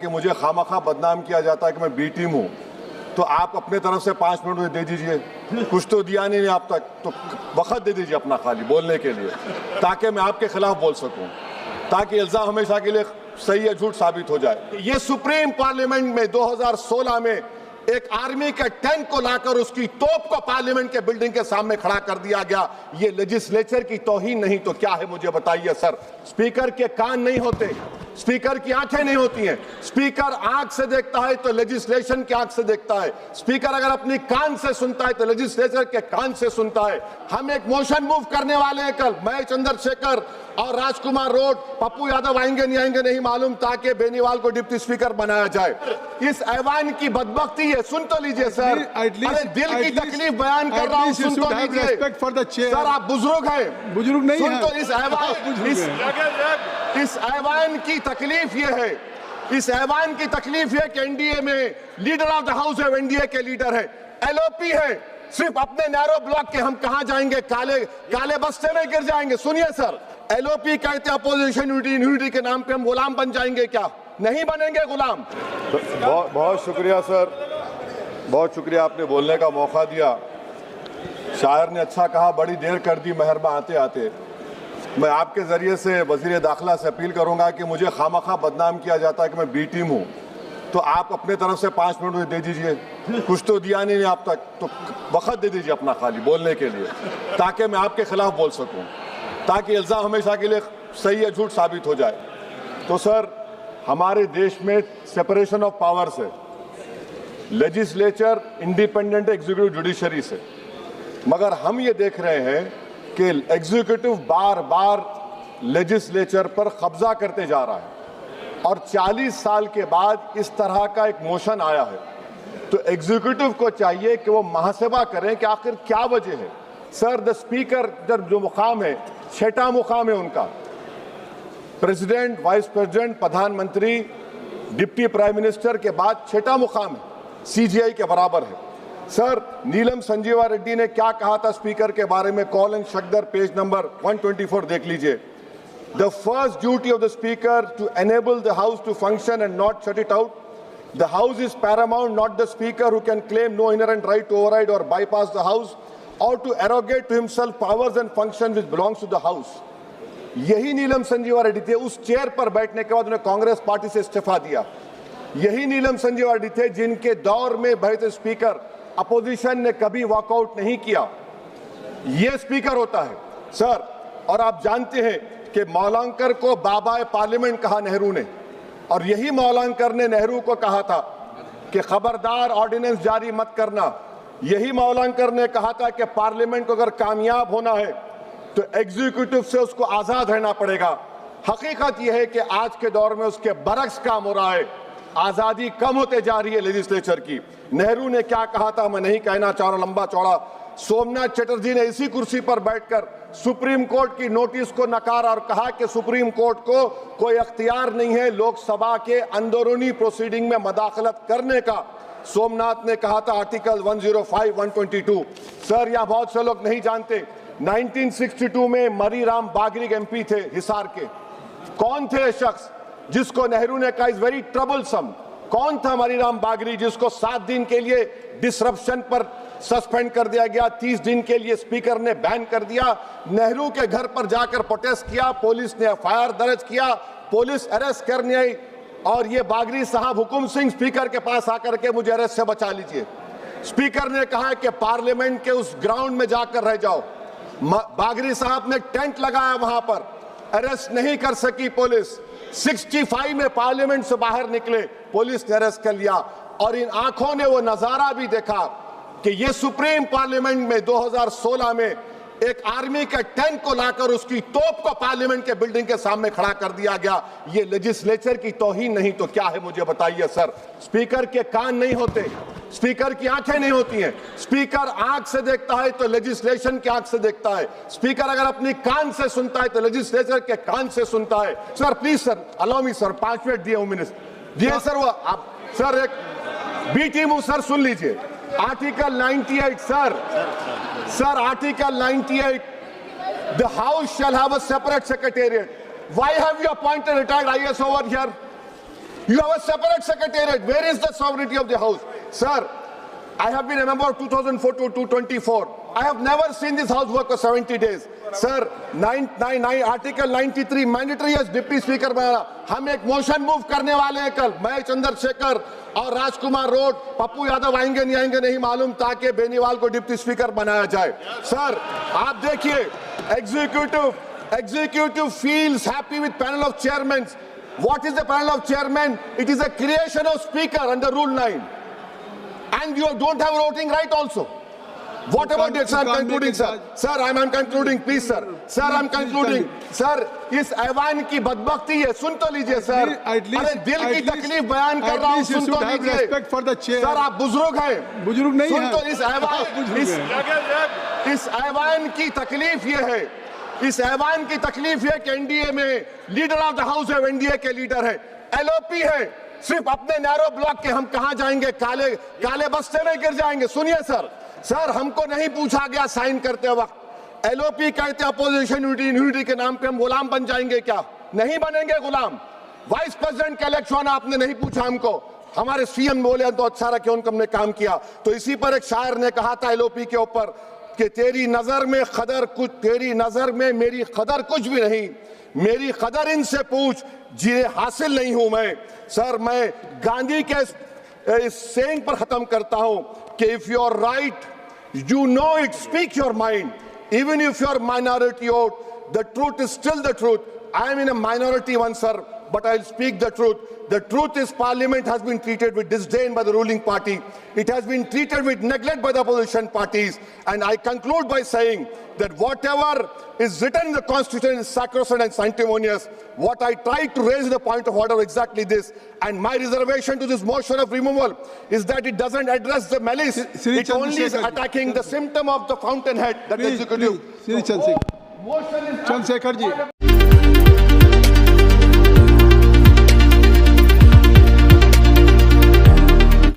कि मुझे खामखा बदनाम किया जाता है कि मैं बी टीम हूँ, तो आप अपने तरफ से 5 मिनट मुझे दे दीजिए। कुछ तो दिया नहीं आप तक, तो वक्त दे दीजिए अपना खाली बोलने के लिए, ताकि मैं आपके खिलाफ बोल सकूं, ताकि इल्जाम हमेशा के लिए सही या झूठ साबित हो जाए। ये सुप्रीम पार्लियामेंट में 2016 में एक आर्मी के टैंक को लाकर उसकी तोप को पार्लियामेंट के बिल्डिंग के सामने खड़ा कर दिया गया। ये लेजिस्लेचर की तौहीन नहीं तो क्या है, मुझे बताइए सर। स्पीकर के कान नहीं होते, स्पीकर की आंखें नहीं होती हैं। स्पीकर आंख से देखता है तो लेजिस्लेशन की आंख से देखता है। स्पीकर अगर अपनी कान से सुनता है तो लेजिस्लेचर के कान से सुनता है। हम एक मोशन मूव करने वाले हैं कल, मैं चंद्रशेखर और राजकुमार रोड, पप्पू यादव आएंगे नहीं मालूम, ताकि बेनीवाल को डिप्टी स्पीकर बनाया जाए। इस ऐवान की बदबख्ती है, सुन तो लीजिए सर। अरे दिल की तकलीफ बयान कर रहा हूं, सुन तो लीजिए सर। आप बुजुर्ग हैं, बुजुर्ग नहीं सुन तो इस ऐवान की तकलीफ ये है, इस ऐवान की तकलीफ है कि एनडीए में leader of the house of NDA के लीडर है, एलओपी है। सिर्फ अपने नैरो ब्लॉक के हम कहां जाएंगे, काले बस्ते में गिर जाएंगे। सुनिए सर, एलओपी कहते हैं अपोजिशन यूनिटी के नाम पे हम गुलाम बन जाएंगे, क्या नहीं बनेंगे गुलाम? बहुत शुक्रिया सर, बहुत शुक्रिया, आपने बोलने का मौका दिया। शायर ने अच्छा कहा, बड़ी देर कर दी मेहरबा आते आते। मैं आपके जरिए से वजीर दाखिला से अपील करूंगा कि मुझे खामखा बदनाम किया जाता है कि मैं बी टीम हूँ, तो आप अपने तरफ से 5 मिनट मुझे दे दीजिए। कुछ तो दिया नहीं आप तक, तो वक्त दे दीजिए अपना खाली बोलने के लिए, ताकि मैं आपके खिलाफ बोल सकूं, ताकि इल्जाम हमेशा के लिए सही या झूठ साबित हो जाए। तो सर, हमारे देश में सेपरेशन ऑफ पावर्स है, लेजिस्लेचर इंडिपेंडेंट एग्जीक्यूटिव जुडिशरी से, मगर हम ये देख रहे हैं कि एग्जीक्यूटिव बार बार लेजिस्लेचर पर कब्जा करते जा रहा है, और 40 साल के बाद इस तरह का एक मोशन आया है। तो एग्जीक्यूटिव को चाहिए कि वो मुहासबा करें कि आखिर क्या वजह है। सर, द स्पीकर जो मुकाम है, 6वां मुकाम है उनका, प्रेसिडेंट, वाइस प्रेसिडेंट, प्रधानमंत्री, डिप्टी प्राइम मिनिस्टर के बाद 6वां मुकाम है, सीजीआई के बराबर है। सर, नीलम संजीवा रेड्डी ने क्या कहा था स्पीकर के बारे में, कॉल एंड शक्दर पेज नंबर 124 देख लीजिए। The first duty of the speaker to enable the house to function and not shut it out. The house is paramount, not the speaker who can claim no inherent right to override or bypass the house or to arrogate to himself powers and functions which belongs to the house. यही नीलम संजीवा रेड्डी थे, उस chair पर बैठने के बाद उन्हें Congress party से इस्तीफा दिया। यही नीलम संजीवा रेड्डी थे जिनके दौर में बेहतर स्पीकर अपोजिशन ने कभी वॉकआउट नहीं किया। यह स्पीकर होता है सर। और आप जानते हैं कि मौलांकर को बाबा पार्लियामेंट कहा नेहरू ने, और यही मौलांकर ने नेहरू को कहा था कि खबरदार ऑर्डिनेंस जारी मत करना। यही मौलांकर ने कहा था कि पार्लियामेंट को अगर कामयाब होना है तो एग्जीक्यूटिव से उसको आजाद रहना पड़ेगा। हकीकत यह है कि आज के दौर में उसके बरक्स काम हो रहा है, आजादी कम होते जा रही है लेजिस्लेचर की। नेहरू ने क्या कहा था मैं नहीं कहना चाह रहा लंबा चौड़ा। सोमनाथ चटर्जी ने इसी कुर्सी पर बैठकर सुप्रीम कोर्ट की नोटिस को नकारा और कहा कि सुप्रीम कोर्ट को कोई अख्तियार नहीं है लोकसभा के अंदरूनी प्रोसीडिंग में मदाखलत करने का। सोमनाथ ने कहा था आर्टिकल 105, 122। सर, यहां बहुत से लोग नहीं जानते, 1962 में मरीराम बागरी एमपी थे हिसार के। कौन थे शख्स जिसको नेहरू ने कहा इज वेरी ट्रबलसम? कौन था मरीराम बागरी, जिसको 7 दिन के लिए डिसरप्शन पर सस्पेंड कर दिया गया, 30 दिन के लिए स्पीकर ने बैन कर दिया। नेहरू के घर पर जाकर प्रोटेस्ट किया, पुलिस ने एफआईआर दर्ज किया, पुलिस अरेस्ट करने आई, और ये बागरी साहब हुकुम सिंह स्पीकर के पास आकर के मुझे अरेस्ट से बचा लीजिए। स्पीकर ने कहा कि पार्लियामेंट के उस ग्राउंड में जाकर रह जाओ। बागरी साहब ने टेंट लगाया वहां पर, अरेस्ट नहीं कर सकी पुलिस। 65 में पार्लियामेंट से बाहर निकले, पुलिस ने अरेस्ट कर लिया। और इन आंखों ने वो नजारा भी देखा कि ये सुप्रीम पार्लियामेंट में 2016 में एक आर्मी के टैंक को लाकर उसकी तोप को पार्लियामेंट के बिल्डिंग के सामने खड़ा कर दिया गया। ये लेजिस्लेचर की तौहीन नहीं तो क्या है, मुझे बताइए सर। स्पीकर के कान नहीं होते, स्पीकर की आंखें नहीं होती हैं। स्पीकर आंख से देखता है तो लेजिस्लेशन की आंख से देखता है। स्पीकर अगर अपनी कान से सुनता है तो लेजिस्लेचर के कान से सुनता है। Sir please sir, allow me sir, 5 minute दिए दिए सर। वो आप सर एक बी टीम हूं सर, सुन लीजिए article 98 sir article 98, the house shall have a separate secretariat. Why have you appointed retired IAS over here? You have a separate secretariat. Where is the sovereignty of the House? Sir, I have been a member of 2004 to 2024. I have never seen this House work for 70 days. Sir, Article 93 mandatory as Deputy Speaker बनाना. हम एक motion move करने वाले हैं कल. मैं चंद्रशेखर और राजकुमार road, Pappu Yadav आएंगे नहीं मालूम, ताकि बेनीवाल को डिप्टी स्पीकर बनाया जाए. सर, आप देखिए, executive feels happy with panel of chairmen. What is the panel of chairmen? It is a creation of speaker under Rule 9. And you don't have voting right also. What about this? I'm concluding, sir. Sir, I'm concluding, please, sir. Sir, I'm concluding. Sir, इस ऐवान की बदबख्ती है, सुन तो लीजिए, sir. अरे दिल की तकलीफ बयान कर रहा हूँ, सुन तो लीजिए. सर, आप बुजुर्ग हैं. बुजुर्ग नहीं हैं. सुन तो इस ऐवान की तकलीफ ये है. इस ऐवान की तकलीफ है कि एनडीए में लीडर ऑफ द हाउस है, एनडीए के लीडर है. एलओपी है. सिर्फ अपने नैरो ब्लॉक के हम कहां जाएंगे, काले बस्ते में गिर जाएंगे. सुनिए सर, हमको नहीं पूछा गया साइन करते वक्त. एलओपी कहते अपोजिशन यूनिटी के नाम पे हम गुलाम बन जाएंगे क्या? नहीं बनेंगे गुलाम. वाइस प्रेसिडेंट का इलेक्शन आपने नहीं पूछा हमको. हमारे सीएम बोले तो अच्छा रहा कि उनको हमने काम किया. तो इसी पर एक शायर ने कहा था एलओपी के ऊपर कि तेरी नजर में मेरी कदर कुछ भी नहीं, मेरी कदर इनसे पूछ जिन्हें हासिल नहीं हूं मैं. सर, मैं गांधी के इस सेइंग पर खत्म करता हूं कि if you are right, you know it, speak your mind. Even if you're minority vote, the truth is still the truth. I am in a minority one, sir, but I'll speak the truth. The truth is Parliament has been treated with disdain by the ruling party. It has been treated with neglect by the opposition parties. And I conclude by saying that whatever is written in the Constitution is sacrosanct and sanctimonious. What I tried to raise the point of order exactly this, and my reservation to this motion of removal is that it doesn't address the malice. It only is attacking the symptom of the fountainhead, that executive. Chandrasekhar ji.